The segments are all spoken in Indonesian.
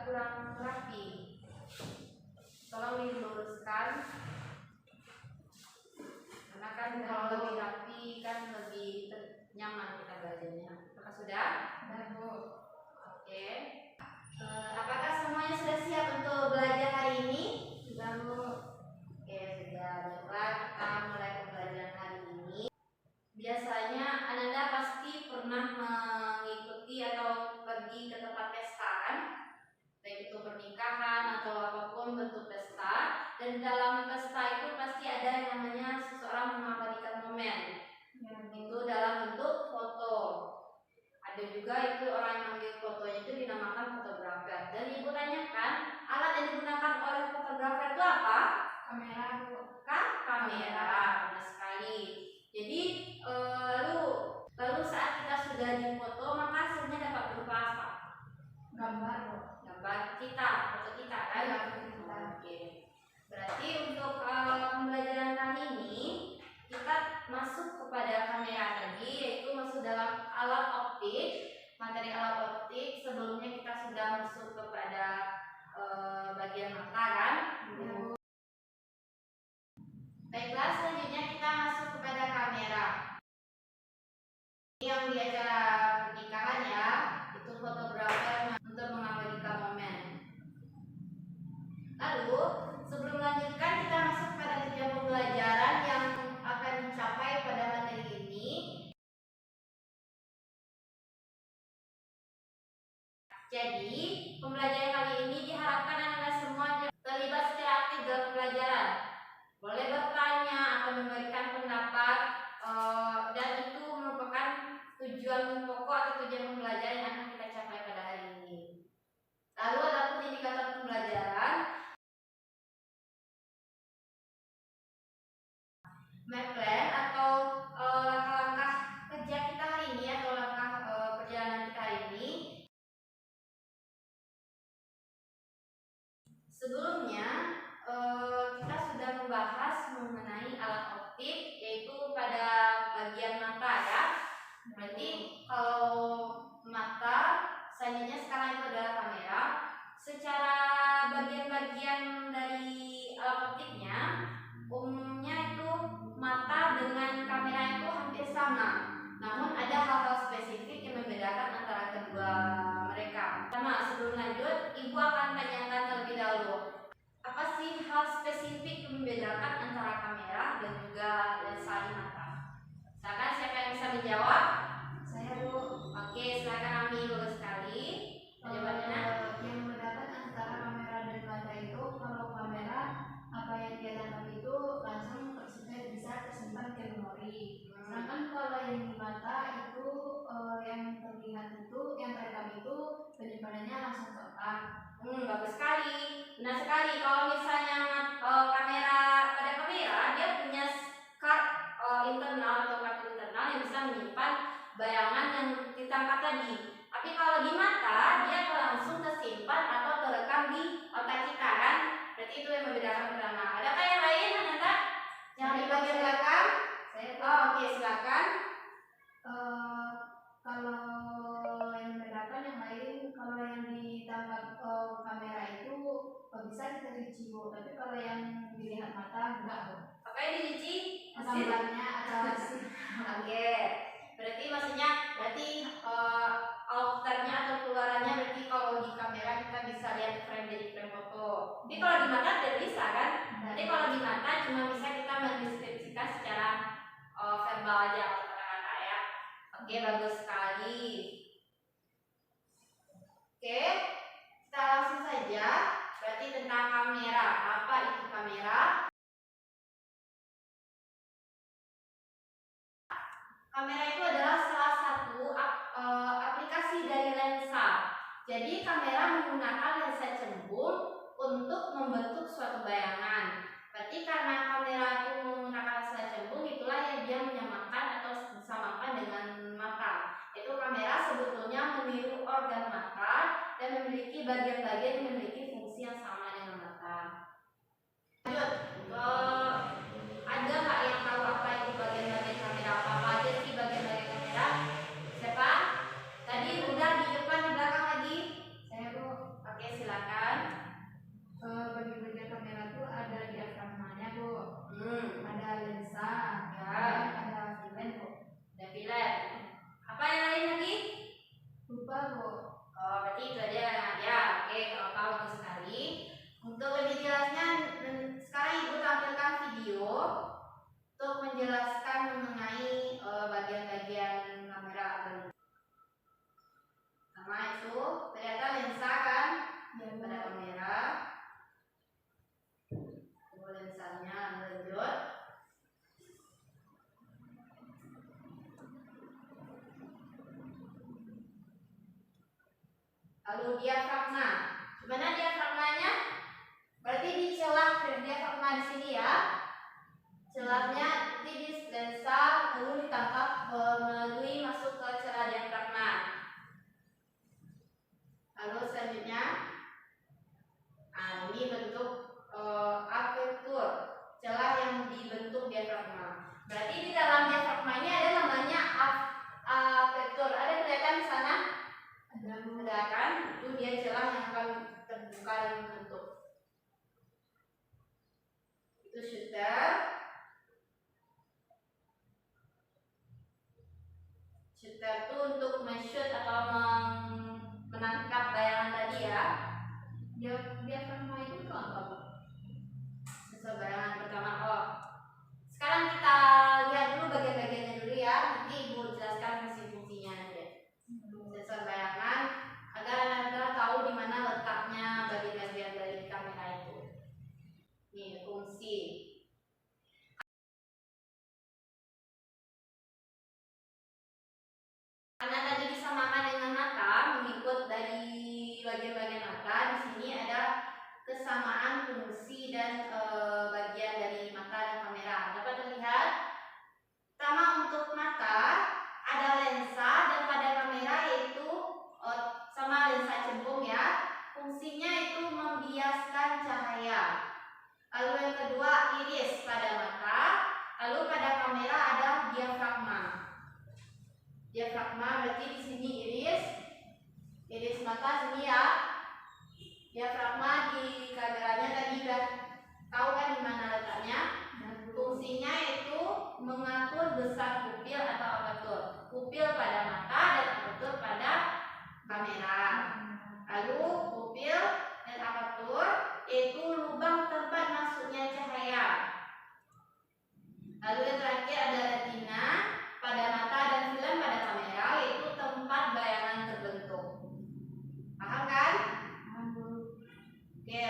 kurang rapi. Tolong diluruskan, karena kan kalau lebih rapi kan lebih nyaman kita belajarnya. Apakah sudah? Sudah, Bu. Oke. Apakah semuanya sudah siap untuk belajar hari ini? Sudah, Bu. Oke, sudah. Baiklah, kita mulai pembelajaran hari ini. Biasanya Ananda pasti pernah mengikuti atau pergi ke tempat pesta kan? Baik itu pernikahan atau apapun bentuk pesta. Dan dalam pesta itu pasti ada yang namanya seseorang mengabadikan momen. Itu dalam bentuk foto. Ada juga itu orang yang ambil fotonya itu dinamakan fotografer. Dan ibu tanyakan, alat yang digunakan oleh fotografer itu apa? Kamera, Bu. Kamera. Benar sekali. Jadi lalu saat kita sudah difoto, maka hasilnya dapat berupa apa? Gambar, Bu. Gambar kita, foto kita kan? Ya, foto kita. Oke. Berarti untuk pembelajaran kali ini kita masuk kepada kamera tadi, yaitu masuk dalam alat optik, materi alat optik. Sebelumnya kita sudah masuk kepada bagian mata kan? Baiklah, selanjutnya kita masuk kepada kamera. Ini yang di acara pernikahan ya, itu fotografer untuk mengabadikan momen. Lalu sebelum melanjutkan, kita masuk pada tujuan pembelajaran yang akan dicapai pada materi ini. Jadi pembelajaran kali ini diharapkan Anda semua terlibat secara aktif dalam pembelajaran. Boleh bertanya atau memberikan pendapat, dan itu merupakan tujuan pokok atau tujuan pembelajaran yang akan kita capai pada hari ini. Lalu adapun indikator pembelajaran, map plan atau langkah-langkah kerja kita hari ini atau langkah perjalanan kita hari ini. Sebelumnya kita sudah membahas mengenai alat optik, yaitu pada bagian mata ya. Berarti kalau mata, selanjutnya sekarang itu adalah kamera. Secara bagian-bagian dari alat optiknya, umumnya itu mata dengan kamera itu hampir sama. Namun ada hal-hal spesifik yang membedakan antara kedua mereka. Pertama, sebelum lanjut, ibu akan tanyakan terlebih dahulu, apa sih hal spesifik yang membedakan antara kamera dan juga lensa di mata? Silakan, siapa yang bisa menjawab? Saya, Bu. Oke, silakan Ami, bagus sekali. Jawabannya? Yang membedakan antara kamera dan mata itu, kalau kamera apa yang dia tangkap itu langsung bisa tersimpan ke memori. Sedangkan kalau yang di mata itu yang terlihat itu, yang terekam itu penyimpanannya langsung ke otak. Bagus sekali. Benar sekali. Kalau misalnya kamera, pada kamera dia punya card internal atau kartu internal yang bisa menyimpan bayangan yang ditangkap tadi. Tapi kalau di mata dia langsung tersimpan atau terekam di otak kita kan? Berarti itu yang membedakan pertama. Adakah yang lain, Ananda? Yang di bagian belakang? Oke, silakan. Kalau yang membedakan yang lain, kalau yang ditangkap kamera itu bisa kita dici, Bu. Tapi kalau yang dilihat mata enggak, Bu. Apa yang diuji? Gambarnya atau hasil. Oke. Berarti maksudnya outernya atau keluarannya, berarti kalau di kamera kita bisa lihat frame dari frame foto. Tapi kalau di mata tidak bisa kan? Jadi kalau di mata cuma bisa kita mendeskripsikan secara verbal aja atau kata-kata ya. Oke, bagus sekali. Oke, kita langsung saja. Berarti tentang kamera. Apa itu kamera? Kamera itu adalah salah satu aplikasi dari lensa. Jadi kamera menggunakan lensa cembung untuk membentuk suatu bayangan. Berarti karena kamera itu menggunakan lensa cembung, itulah yang dia menyamakan atau disamakan dengan mata. Itu kamera sebetulnya meniru organ mata dan memiliki bagian-bagian yang memiliki fungsi yang sama dengan mata. Lanjut, ada nggak yang tahu apa itu bagian-bagian kamera? Apa aja sih bagian-bagian kamera? Siapa? Tadi udah di depan, di belakang lagi? Saya, Bu. Oke, silakan. menjelaskan mengenai bagian-bagian kamera. Sama itu ternyata lensa kan pada kamera. Lensanya lanjut. Lalu diafragma. Gimana diafragmanya? Berarti di celah diafragma di sini ya. Celahnya di lensa lalu ditangkap melalui masuk ke celah diafragma. Lalu selanjutnya, ini bentuk apertur, celah yang dibentuk diafragma. Berarti di dalam diafragma ini ada namanya apertur. Ada kelihatan di sana? Ada kan? Itu dia celah yang akan terbuka dan membentuk. Itu shooter. Shooter itu untuk men-shoot atau menangkap bayangan tadi ya. Diafragma itu apa, Bu? Sensor bayangan pertama. Sekarang kita lihat dulu bagian-bagiannya dulu ya. Nanti Ibu jelaskan fungsi-fungsinya aja. Sensor bayangan agar Anda tahu di mana letaknya bagian-bagian dari kamera itu. Nih fungsi. Karena tadi disamakan dengan mata, mengikut dari bagian-bagian mata, di sini ada kesamaan fungsi dan bagian dari mata dan kamera. Dapat terlihat? Pertama untuk mata ada lensa dan pada kamera yaitu sama lensa cembung ya. Fungsinya itu membiaskan cahaya. Lalu yang kedua iris pada mata. Lalu pada kamera ada diafragma. Diafragma berarti di sini iris mata sini ya. Diafragma di kameranya tadi udah tahu kan di mana letaknya. Fungsinya itu mengatur besar pupil atau apertur. Pupil pada mata dan apertur pada kamera. Lalu pupil dan apertur itu lubang tempat masuknya cahaya. Lalu yang terakhir ada retina pada mata dan film pada kamera yaitu tempat bayangan terbentuk. Paham kan? Paham, Bu. Oke,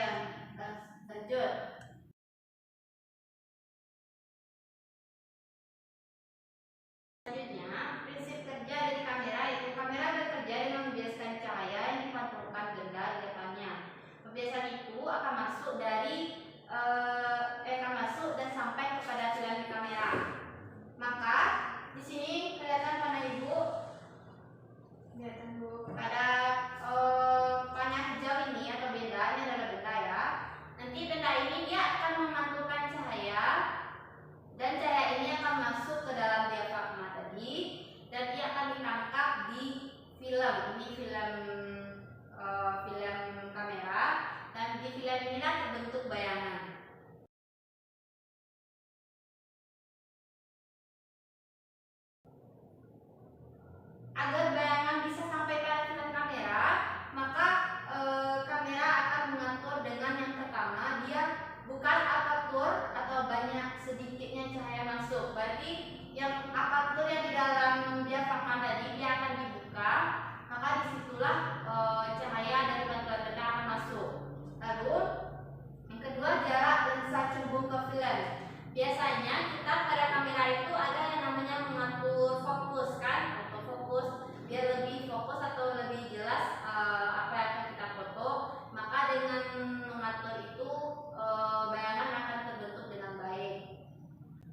lanjut. Selanjutnya, prinsip kerja dari kamera yaitu kamera bekerja dengan membiaskan cahaya yang dipantulkan benda di depannya. Pembiasan itu akan masuk dan sampai kepada film di kamera. Maka di sini kelihatan panah Ibu. Kelihatan, Bu. Pada panah hijau ini atau benda, ini adalah benda ya. Nanti benda ini dia akan memantulkan cahaya dan cahaya ini akan masuk ke dalam diafragma tadi dan dia akan ditangkap di film. Ini film kamera dan di film inilah terbentuk bayangan. Agar bayangan bisa sampai pada film kamera, maka kamera akan mengatur dengan yang pertama dia bukan apertur atau banyak sedikitnya cahaya masuk. Berarti yang apertur yang di dalam diafragma tadi dia akan dibuka, maka disitulah cahaya dari pantulan benda akan masuk. Lalu yang kedua jarak lensa cembung ke film. Biasanya kita pada kamera itu ada yang namanya mengatur fokus kan, atau fokus biar lebih fokus atau lebih jelas apa yang akan kita foto. Maka dengan mengatur itu bayangan akan terbentuk dengan baik.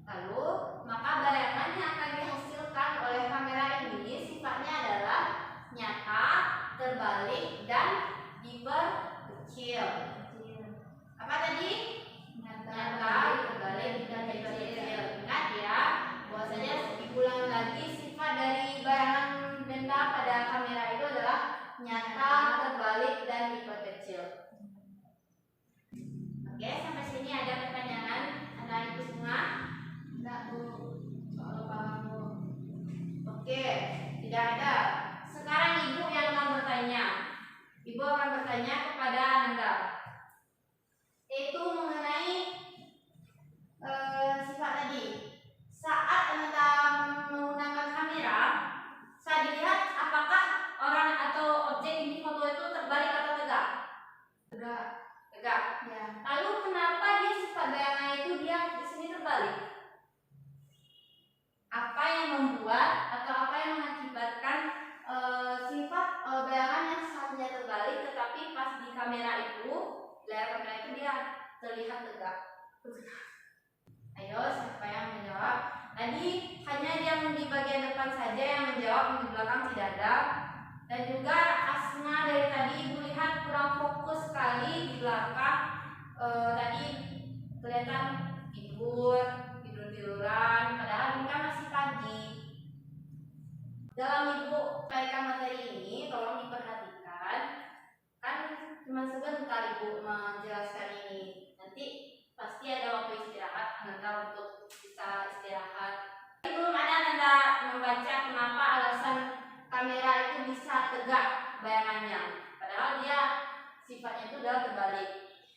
Lalu maka bayangan yang akan dihasilkan oleh kamera ini sifatnya adalah nyata, terbalik dan diperkecil. Apa tadi? Nyata, terbalik dan diperkecil. Ingat ya, bahwasanya diulang lagi sifat dari bayangan benda pada kamera itu adalah nyata, terbalik dan diperkecil. Oke, sampai sini ada pertanyaan anak ibu semua? Enggak, Bu. Soal paham, Bu. Oke, tidak ada. Sekarang ibu yang akan bertanya. Ibu akan bertanya kepada Anda, yaitu mengenai sifat tadi. tegak. Tegak. Ya. Lalu kenapa dia sifat bayangannya itu dia di sini terbalik? Apa yang membuat atau apa yang mengakibatkan sifat bayangan yang satunya terbalik, tetapi pas di kamera itu, layar kamera itu dia terlihat tegak? Ayo, siapa yang menjawab? Tadi hanya yang di bagian depan saja yang menjawab, yang di belakang tidak ada. Dan juga Asma dari tadi ibu lihat kurang fokus sekali di belakang. Tadi kelihatan tiduran, padahal ini kan masih pagi. Dalam ibu uraikan materi ini tolong diperhatikan, kan cuma sebentar ibu menjelaskan ini, nanti pasti ada waktu istirahat, Nanda untuk bisa istirahat. Belum ada Nanda membaca kenapa alasan kamera itu bisa tegak bayangannya, padahal dia sifatnya itu adalah terbalik.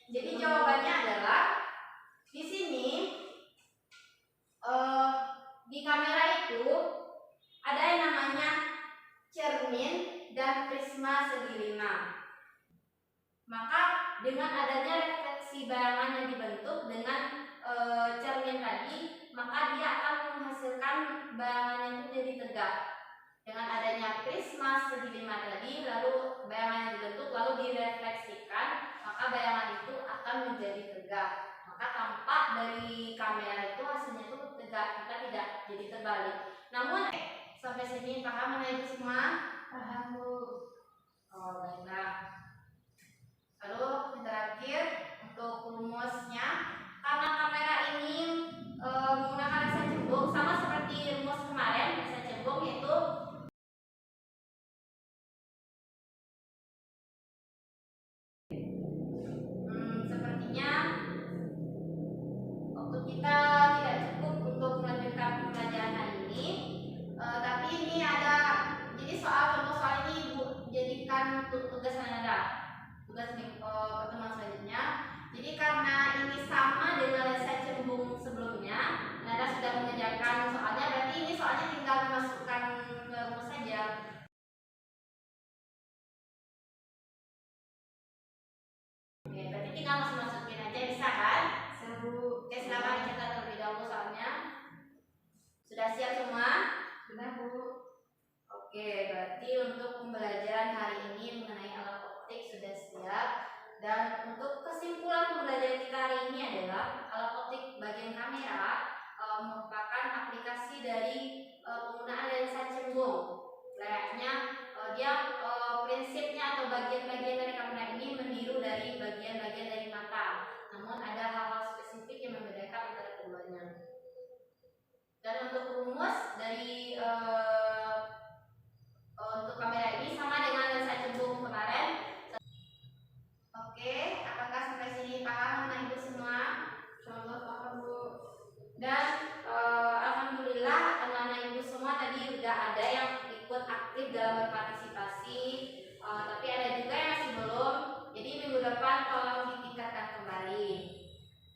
Jadi jawabannya adalah di sini di kamera itu ada yang namanya cermin dan prisma segi 5. Maka dengan adanya refleksi bayangan yang dibentuk dengan cermin tadi, maka dia akan menghasilkan bayangan itu jadi tegak. Dengan adanya prisma segi 5 tadi, lalu bayangan yang dibentuk lalu direfleksikan, maka bayangan itu akan menjadi tegak. Maka tampak dari kamera itu hasilnya itu tegak, kita tidak jadi terbalik. Namun sampai sini paham mana itu semua? Paham Bu. Oh baiklah. Lalu yang terakhir untuk rumusnya, karena kamera ini menggunakan lensa cembung sama seperti rumus kemarin, lensa cembung yaitu sepertinya waktu kita tidak cukup untuk melanjutkan pembelajaran hari ini. Tapi ini ada, jadi contoh soal ini ibu jadikan tugas Nanda, tugas pertemuan selanjutnya. Jadi karena ini sama dengan lensa cembung sebelumnya, Nanda sudah mengerjakan soalnya, berarti ini soalnya tinggal memasukkan ke rumus saja. Oke, berarti tinggal masukin aja, bisa kan? Seru. Oke, silakan dicatat terlebih dahulu soalnya. Sudah siap semua? Sudah Bu. Oke, berarti untuk pembelajaran hari ini mengenai alat optik sudah siap. Dan untuk kesimpulan pembelajaran kita hari ini adalah alat optik bagian kamera merupakan aplikasi dari penggunaan lensa cembung. Layaknya dia prinsipnya atau bagian-bagian dari kamera ini meniru dari bagian-bagian dari mata. Namun ada hal-hal spesifik yang membedakan antara keduanya. Dan untuk rumus dari untuk kamera ini sama dengan lensa cembung kemarin. Oke, apakah sampai sini paham anak ibu semua? Insyaallah paham Bu. Dan alhamdulillah anak-anak ibu semua tadi udah ada yang ikut aktif dalam berpartisipasi, tapi ada juga yang masih belum. Jadi minggu depan tolong ditingkatkan kembali.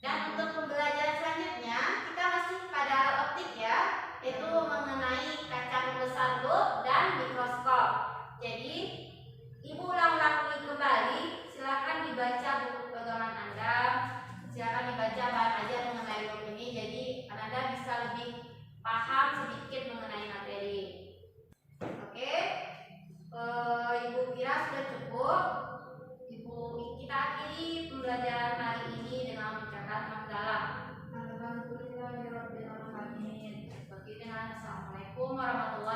Dan untuk pembelajaran selanjutnya kita masih pada alat optik ya, yaitu mengenai kaca pembesar lup dan mikroskop. Jadi ibu ulang-ulang kembali, silakan dibaca buku pegangan Anda, silakan dibaca bahan ajar mengenai lup ini, jadi Anda bisa lebih paham sedikit mengenai materi. Oke, ibu kira sudah cukup. Kita akhiri pembelajaran hari ini dengan mengucapkan hamdalah. Alhamdulillahirabbil alamin. Begitu, assalamualaikum warahmatullahi